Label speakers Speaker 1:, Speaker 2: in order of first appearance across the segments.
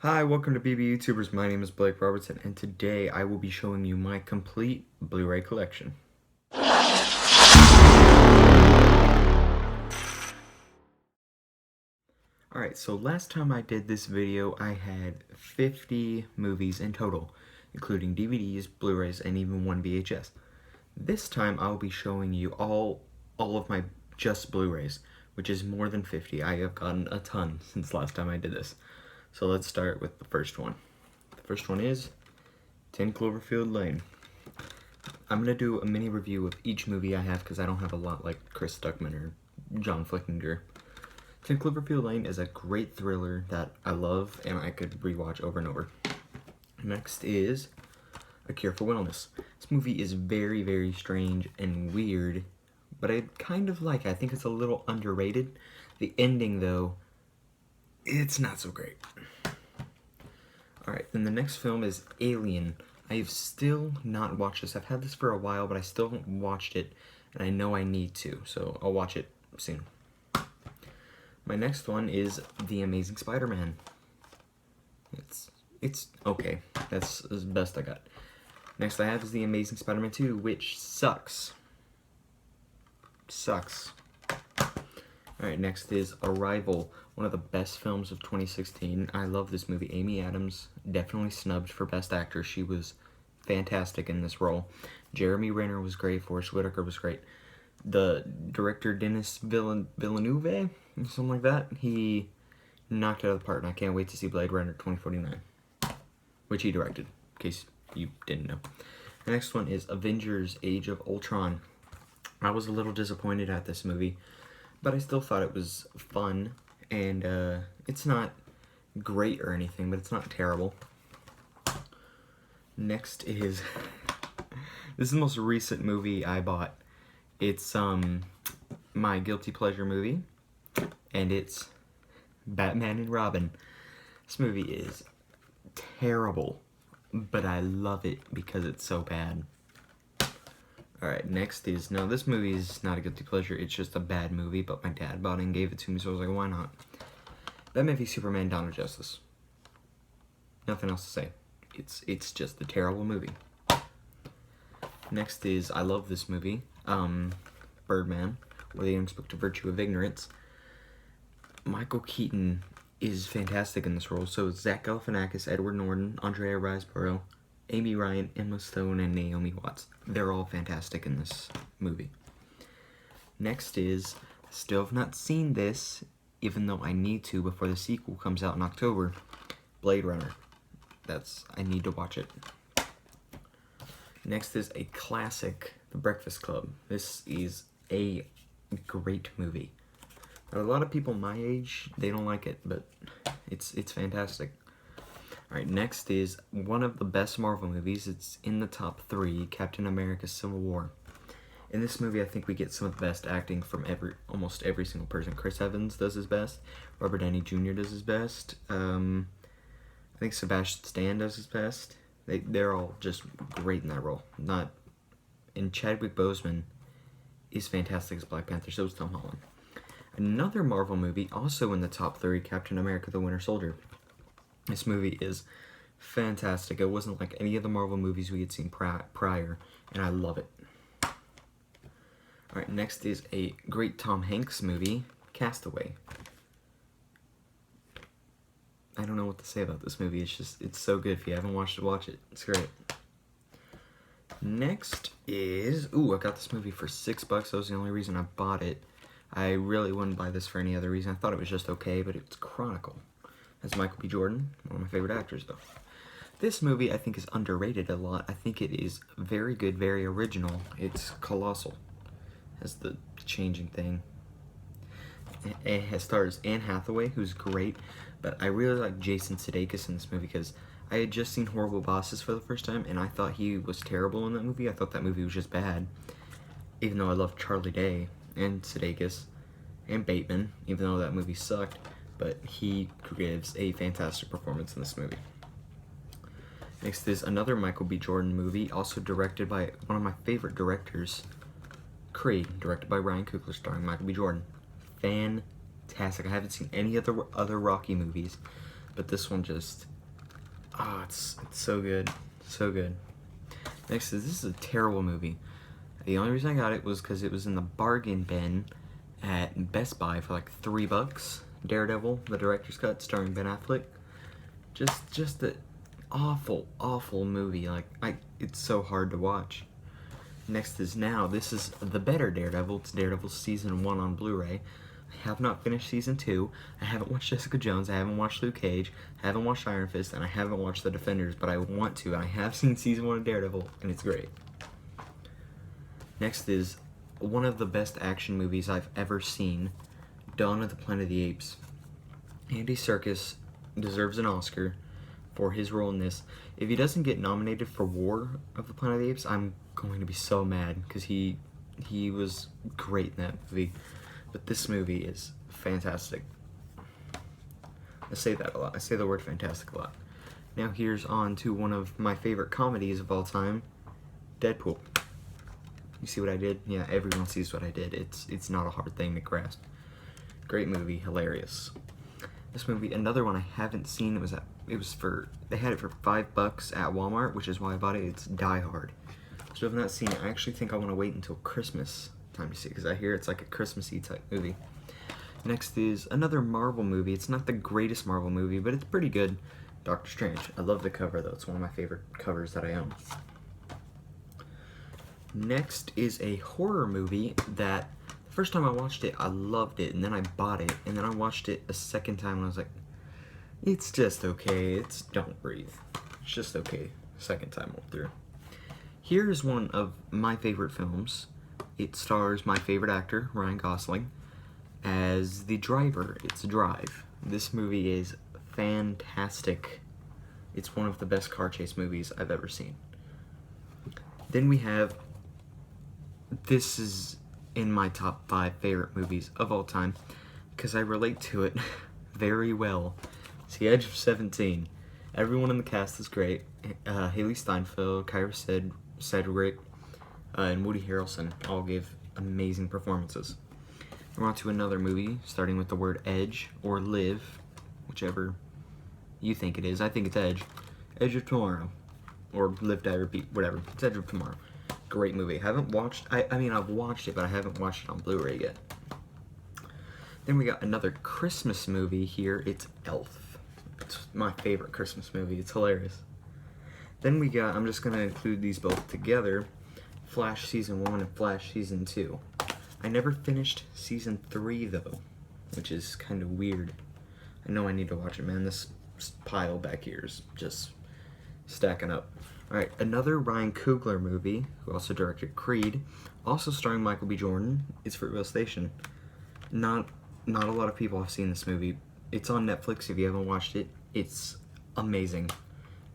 Speaker 1: Hi, welcome to BB YouTubers. My name is Blake Robertson, and today I will be showing you my complete Blu-ray collection. Alright, so last time I did this video, I had 50 movies in total, including DVDs, Blu-rays, and even one VHS. This time I'll be showing you all of my just Blu-rays, which is more than 50. I have gotten a ton since last time I did this. So let's start with the first one. The first one is 10 Cloverfield Lane. I'm going to do a mini review of each movie I have because I don't have a lot like Chris Stuckman or John Flickinger. 10 Cloverfield Lane is a great thriller that I love and I could rewatch over and over. Next is A Cure for Wellness. This movie is very, very strange and weird, but I kind of like it. I think it's a little underrated. The ending, though, it's not so great. Alright, then the next film is Alien. I've still not watched this. I've had this for a while, but I still haven't watched it, and I know I need to, so I'll watch it soon. My next one is The Amazing Spider-Man. It's okay. That's the best I got. Next I have is The Amazing Spider-Man 2, which sucks. Alright, next is Arrival, one of the best films of 2016. I love this movie. Amy Adams, definitely snubbed for Best Actor. She was fantastic in this role. Jeremy Renner was great. Forest Whitaker was great. The director, Denis Villeneuve, something like that, he knocked it out of the park, and I can't wait to see Blade Runner 2049, which he directed, in case you didn't know. The next one is Avengers Age of Ultron. I was a little disappointed at this movie, but I still thought it was fun, and it's not great or anything, but it's not terrible. Next is, this is the most recent movie I bought. It's my guilty pleasure movie, and it's Batman and Robin. This movie is terrible, but I love it because it's so bad. Alright, next is, now this movie is not a guilty pleasure, it's just a bad movie, but my dad bought it and gave it to me, so I was like, why not? Batman v Superman: Dawn of Justice. Nothing else to say. It's just a terrible movie. Next is, I love this movie, Birdman, or The Unexpected Virtue of Ignorance. Michael Keaton is fantastic in this role, so is Zach Galifianakis, Edward Norton, Andrea Riseborough, Amy Ryan, Emma Stone, and Naomi Watts. They're all fantastic in this movie. Next is, still have not seen this, even though I need to before the sequel comes out in October, Blade Runner. I need to watch it. Next is a classic, The Breakfast Club. This is a great movie. A lot of people my age, they don't like it, but it's fantastic. Alright, next is one of the best Marvel movies. It's in the top 3, Captain America: Civil War. In this movie, I think we get some of the best acting from almost every single person. Chris Evans does his best. Robert Downey Jr. does his best. I think Sebastian Stan does his best. They're all just great in that role. And Chadwick Boseman is fantastic as Black Panther, so is Tom Holland. Another Marvel movie, also in the top 3, Captain America: The Winter Soldier. This movie is fantastic. It wasn't like any of the Marvel movies we had seen prior, and I love it. Alright, next is a great Tom Hanks movie, Castaway. I don't know what to say about this movie. It's so good. If you haven't watched it, watch it. It's great. Next is, I got this movie for $6. That was the only reason I bought it. I really wouldn't buy this for any other reason. I thought it was just okay, but it's Chronicle. That's Michael B. Jordan, one of my favorite actors, though. This movie, I think, is underrated a lot. I think it is very good, very original. It's colossal. Has the changing thing. It stars Anne Hathaway, who's great, but I really like Jason Sudeikis in this movie because I had just seen Horrible Bosses for the first time, and I thought he was terrible in that movie. I thought that movie was just bad, even though I love Charlie Day and Sudeikis and Bateman, even though that movie sucked, but he gives a fantastic performance in this movie. Next is another Michael B. Jordan movie, also directed by one of my favorite directors, Creed, directed by Ryan Coogler, starring Michael B. Jordan. Fantastic. I haven't seen any other Rocky movies, but this one just, it's so good, so good. Next is, this is a terrible movie. The only reason I got it was because it was in the bargain bin at Best Buy for like $3. Daredevil, the director's cut, starring Ben Affleck. Just an awful movie. Like, it's so hard to watch. Next is Now. This is the better Daredevil. It's Daredevil Season 1 on Blu-ray. I have not finished Season 2. I haven't watched Jessica Jones. I haven't watched Luke Cage. I haven't watched Iron Fist. And I haven't watched The Defenders. But I want to. And I have seen Season 1 of Daredevil. And it's great. Next is one of the best action movies I've ever seen. Dawn of the Planet of the Apes. Andy Serkis deserves an Oscar for his role in this. If he doesn't get nominated for War of the Planet of the Apes, I'm going to be so mad, because he was great in that movie. But this movie is fantastic. I say that a lot. I say the word fantastic a lot. Now here's on to one of my favorite comedies of all time, Deadpool. You see what I did? Yeah, everyone sees what I did. It's not a hard thing to grasp. Great movie, hilarious. This movie, another one I haven't seen. They had it for $5 at Walmart, which is why I bought it. It's Die Hard. So if I've not seen it, I actually think I want to wait until Christmas time to see it, because I hear it's like a Christmassy type movie. Next is another Marvel movie. It's not the greatest Marvel movie, but it's pretty good. Doctor Strange. I love the cover, though. It's one of my favorite covers that I own. Next is a horror movie that the first time I watched it, I loved it, and then I bought it, and then I watched it a second time, and I was like, it's just okay. It's Don't Breathe. It's just okay. Second time went through. Here is one of my favorite films. It stars my favorite actor, Ryan Gosling, as the driver. It's Drive. This movie is fantastic. It's one of the best car chase movies I've ever seen. Then we have, this is in my top 5 favorite movies of all time, because I relate to it very well. It's The Edge of 17. Everyone in the cast is great. Haley Steinfeld, Kyra Sedgwick, and Woody Harrelson all gave amazing performances. We're on to another movie, starting with the word Edge, or Live, whichever you think it is. I think it's Edge. Edge of Tomorrow. Or Live, Die, Repeat, whatever. It's Edge of Tomorrow. Great movie. I've watched it, but I haven't watched it on Blu-ray yet. Then we got another Christmas movie here. It's Elf. It's my favorite Christmas movie. It's hilarious. Then we got, I'm just going to include these both together, Flash Season 1 and Flash Season 2. I never finished Season 3, though, which is kind of weird. I know I need to watch it, man. This pile back here is just stacking up. Alright, another Ryan Coogler movie, who also directed Creed, also starring Michael B. Jordan. It's Fruitvale Station. Not a lot of people have seen this movie. It's on Netflix if you haven't watched it. It's amazing.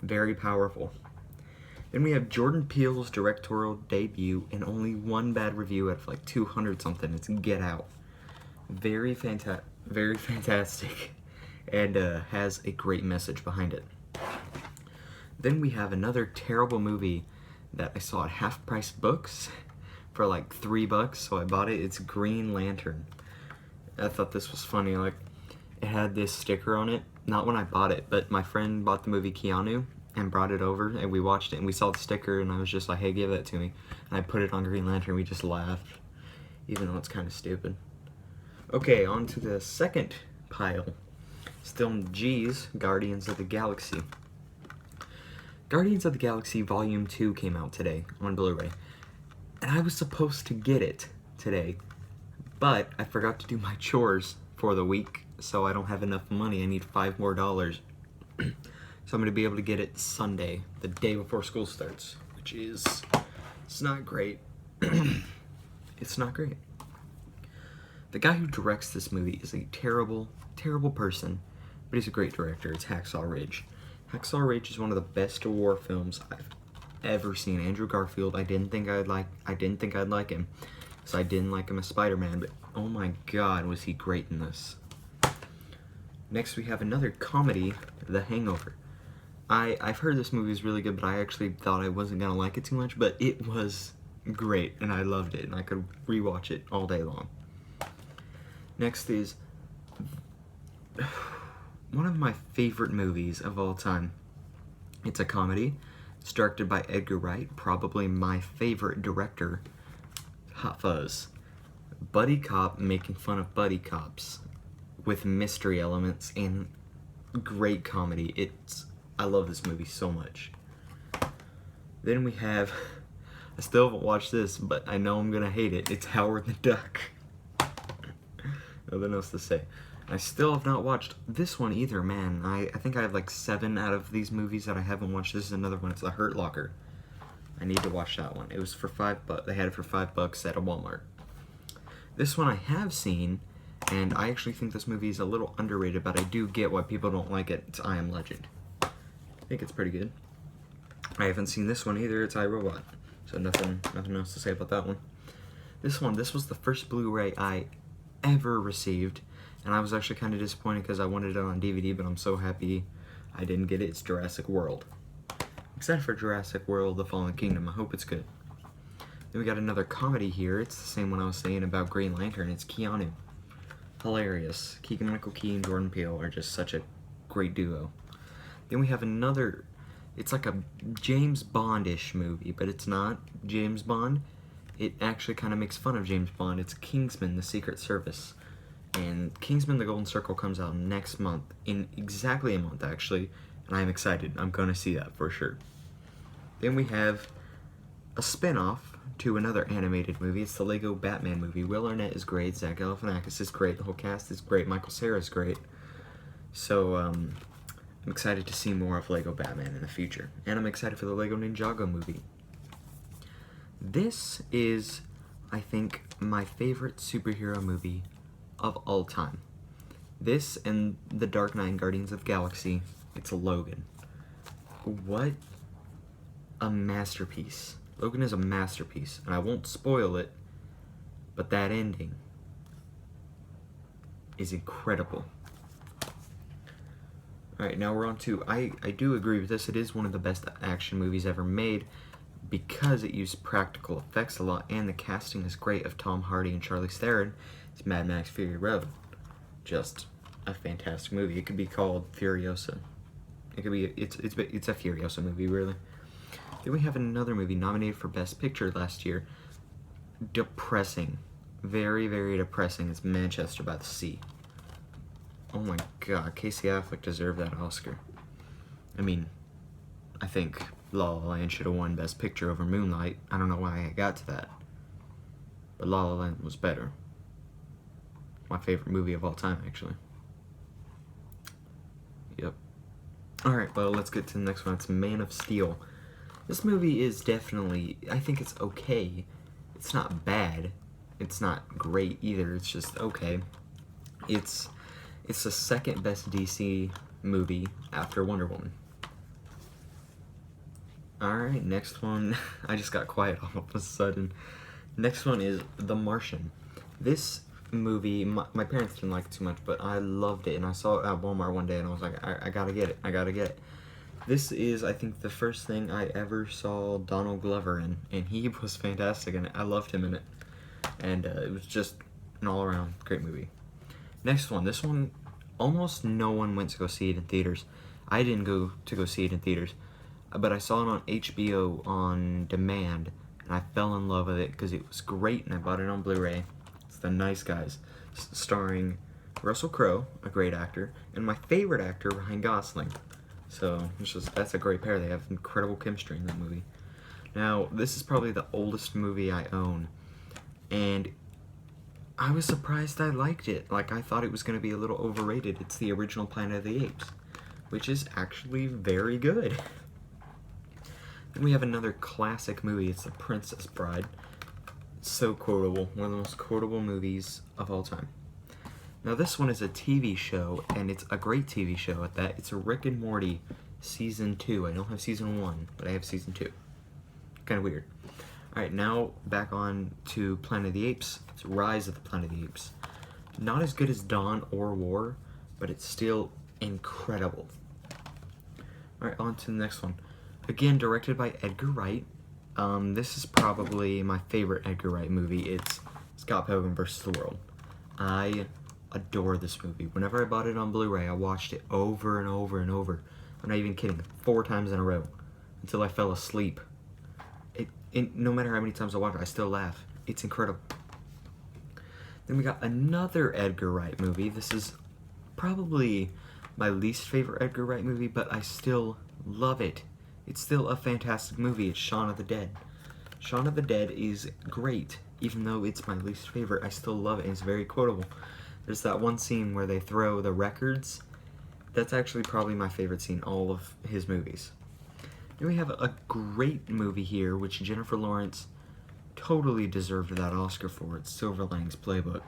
Speaker 1: Very powerful. Then we have Jordan Peele's directorial debut and only one bad review out of like 200 something. It's Get Out. Very fantastic, and has a great message behind it. Then we have another terrible movie that I saw at Half Price Books for like $3, so I bought it. It's Green Lantern. I thought this was funny. Like, it had this sticker on it. Not when I bought it, but my friend bought the movie Keanu and brought it over, and we watched it, and we saw the sticker, and I was just like, hey, give that to me. And I put it on Green Lantern, and we just laughed, even though it's kind of stupid. Okay, on to the second pile. Still G's, Guardians of the Galaxy. Guardians of the Galaxy Volume 2 came out today on Blu-ray, and I was supposed to get it today, but I forgot to do my chores for the week, so I don't have enough money. I need $5 more. So I'm going to be able to get it Sunday, the day before school starts, which is, it's not great. It's not great. The guy who directs this movie is a terrible, terrible person, but he's a great director. It's Hacksaw Ridge. Hacksaw Ridge is one of the best war films I've ever seen. Andrew Garfield, I didn't think I'd like him, because I didn't like him as Spider-Man, but oh my god, was he great in this. Next we have another comedy, The Hangover. I've heard this movie is really good, but I actually thought I wasn't going to like it too much, but it was great, and I loved it, and I could rewatch it all day long. Next is one of my favorite movies of all time. It's a comedy. It's directed by Edgar Wright, probably my favorite director. Hot Fuzz. Buddy cop making fun of buddy cops with mystery elements and great comedy. I love this movie so much. Then we have, I still haven't watched this, but I know I'm gonna hate it. It's Howard the Duck. Nothing else to say. I still have not watched this one either, man. I think I have like 7 out of these movies that I haven't watched. This is another one. It's The Hurt Locker. I need to watch that one. It was for $5. They had it for $5 at a Walmart. This one I have seen, and I actually think this movie is a little underrated, but I do get why people don't like it. It's I Am Legend. I think it's pretty good. I haven't seen this one either. It's iRobot. So nothing else to say about that one. This was the first Blu-ray I ever received, and I was actually kind of disappointed because I wanted it on DVD, but I'm so happy I didn't get it. It's Jurassic World. Except for Jurassic World: The Fallen Kingdom. I hope it's good. Then we got another comedy here. It's the same one I was saying about Green Lantern. It's Keanu. Hilarious. Keegan-Michael Key and Jordan Peele are just such a great duo. Then we have another, it's like a James Bond-ish movie, but it's not James Bond. It actually kind of makes fun of James Bond. It's Kingsman: The Secret Service. And Kingsman: The Golden Circle comes out next month, in exactly a month actually, and I'm excited. I'm gonna see that for sure. Then we have a spin-off to another animated movie. It's the Lego Batman movie. Will Arnett is great, Zach Galifianakis is great, the whole cast is great, Michael Cera is great. So, I'm excited to see more of Lego Batman in the future. And I'm excited for the Lego Ninjago movie. This is, I think, my favorite superhero movie of all time. This and The Dark Knight and Guardians of the Galaxy, it's Logan. What a masterpiece. Logan is a masterpiece, and I won't spoil it, but that ending is incredible. Alright, now we're on to, I do agree with this. It is one of the best action movies ever made because it used practical effects a lot, and the casting is great of Tom Hardy and Charlize Theron. It's Mad Max Fury Road. Just a fantastic movie. It could be called Furiosa. It could be, it's a Furiosa movie, really. Then we have another movie nominated for Best Picture last year. Depressing. Very, very depressing. It's Manchester by the Sea. Oh my god, Casey Affleck deserved that Oscar. I mean, I think La La Land should have won Best Picture over Moonlight. I don't know why I got to that. But La La Land was better. My favorite movie of all time, actually. Yep. Alright, well, let's get to the next one. It's Man of Steel. This movie is definitely, I think it's okay. It's not bad. It's not great either. It's just okay. It's the second best DC movie after Wonder Woman. Alright, next one. I just got quiet all of a sudden. Next one is The Martian. This movie, my parents didn't like it too much, but I loved it, and I saw it at Walmart one day, and I was like, I gotta get it. I gotta get it. This is, I think, the first thing I ever saw Donald Glover in, and he was fantastic in it. I loved him in it. And it was just an all-around great movie. Next one. This one, almost no one went to go see it in theaters. I didn't go to go see it in theaters, but I saw it on HBO on demand, and I fell in love with it because it was great, and I bought it on Blu-ray. It's The Nice Guys, starring Russell Crowe, a great actor, and my favorite actor, Ryan Gosling. So, that's a great pair. They have incredible chemistry in that movie. Now, this is probably the oldest movie I own, and I was surprised I liked it. Like, I thought it was going to be a little overrated. It's the original Planet of the Apes, which is actually very good. Then we have another classic movie. It's The Princess Bride. It's so quotable. One of the most quotable movies of all time. Now this one is a TV show, and it's a great TV show at that. It's a Rick and Morty Season 2. I don't have Season 1, but I have Season 2. Kind of weird. Alright, now back on to Planet of the Apes. It's Rise of the Planet of the Apes. Not as good as Dawn or War, but it's still incredible. Alright, on to the next one. Again, directed by Edgar Wright. This is probably my favorite Edgar Wright movie. It's Scott Pilgrim vs. the World. I adore this movie. Whenever I bought it on Blu-ray, I watched it over and over and over. I'm not even kidding, 4 times in a row, until I fell asleep. No matter how many times I watch it, I still laugh. It's incredible. Then we got another Edgar Wright movie. This is probably my least favorite Edgar Wright movie, but I still love it. It's still a fantastic movie. It's Shaun of the Dead. Shaun of the Dead is great. Even though it's my least favorite, I still love it, and it's very quotable. There's that one scene where they throw the records. That's actually probably my favorite scene in all of his movies. Then we have a great movie here, which Jennifer Lawrence totally deserved that Oscar for. It's Silver Linings Playbook.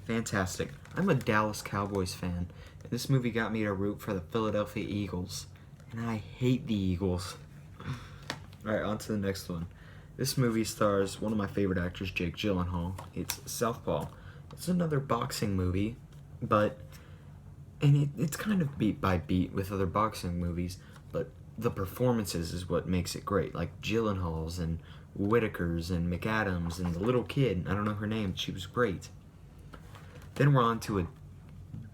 Speaker 1: Fantastic. I'm a Dallas Cowboys fan, and this movie got me to root for the Philadelphia Eagles. And I hate the Eagles. Alright, on to the next one. This movie stars one of my favorite actors, Jake Gyllenhaal. It's Southpaw. It's another boxing movie, it's kind of beat by beat with other boxing movies, but the performances is what makes it great. Like Gyllenhaal's and Whitaker's and McAdams and the little kid, I don't know her name, she was great. Then we're on to a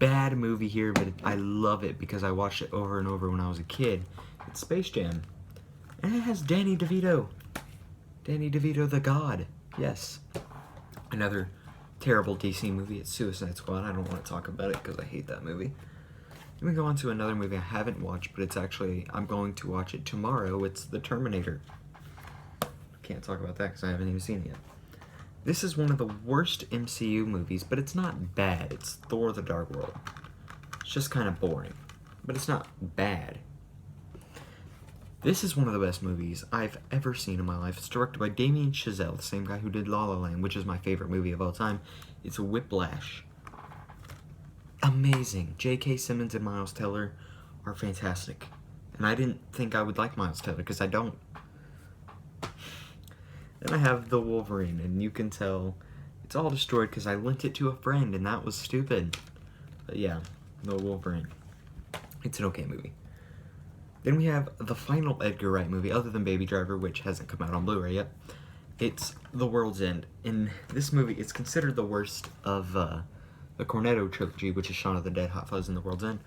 Speaker 1: bad movie here, but I love it because I watched it over and over when I was a kid. It's Space Jam. And it has Danny DeVito. Danny DeVito the God. Yes. Another terrible DC movie. It's Suicide Squad. I don't want to talk about it because I hate that movie. Then we go on to another movie I haven't watched, but it's actually, I'm going to watch it tomorrow. It's The Terminator. Can't talk about that because I haven't even seen it yet. This is one of the worst MCU movies, but it's not bad. It's Thor the Dark World. It's just kind of boring, but it's not bad. This is one of the best movies I've ever seen in my life. It's directed by Damien Chazelle, the same guy who did La La Land, which is my favorite movie of all time. It's Whiplash. Amazing. J.K. Simmons and Miles Teller are fantastic. And I didn't think I would like Miles Teller, because I don't. Then I have The Wolverine, and you can tell it's all destroyed because I lent it to a friend, and that was stupid. But yeah, The Wolverine. It's an okay movie. Then we have the final Edgar Wright movie, other than Baby Driver, which hasn't come out on Blu-ray yet. It's The World's End. In this movie, it's considered the worst of the Cornetto trilogy, which is Shaun of the Dead, Hot Fuzz, and The World's End.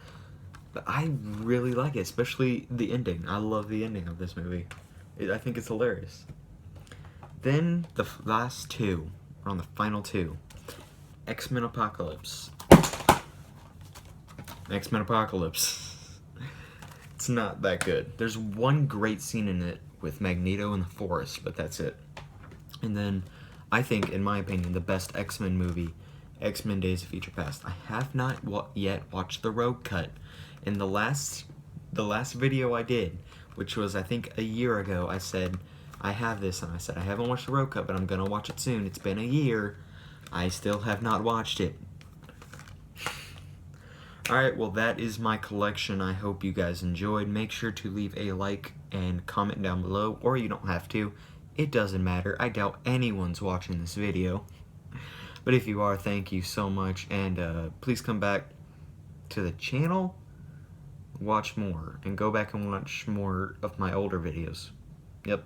Speaker 1: But I really like it, especially the ending. I love the ending of this movie. I think it's hilarious. Then the last two, we're on the final two. X-Men Apocalypse. X-Men Apocalypse. It's not that good. There's one great scene in it with Magneto in the forest, but that's it. And then, I think, in my opinion, the best X-Men movie, X-Men Days of Future Past. I have not yet watched the Rogue Cut. In the last video I did, which was, I think, a year ago, I said, I have this, and I said, I haven't watched the Rogue Cut, but I'm going to watch it soon. It's been a year. I still have not watched it. Alright, well that is my collection. I hope you guys enjoyed. Make sure to leave a like and comment down below, or you don't have to. It doesn't matter. I doubt anyone's watching this video. But if you are, thank you so much, and please come back to the channel, watch more, and go back and watch more of my older videos. Yep.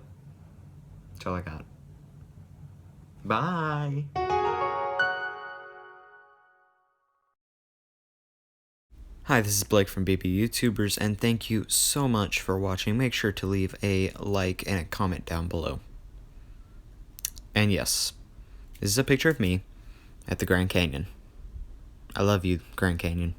Speaker 1: That's all I got. Bye! Hi, this is Blake from BP YouTubers, and thank you so much for watching. Make sure to leave a like and a comment down below. And yes, this is a picture of me at the Grand Canyon. I love you, Grand Canyon.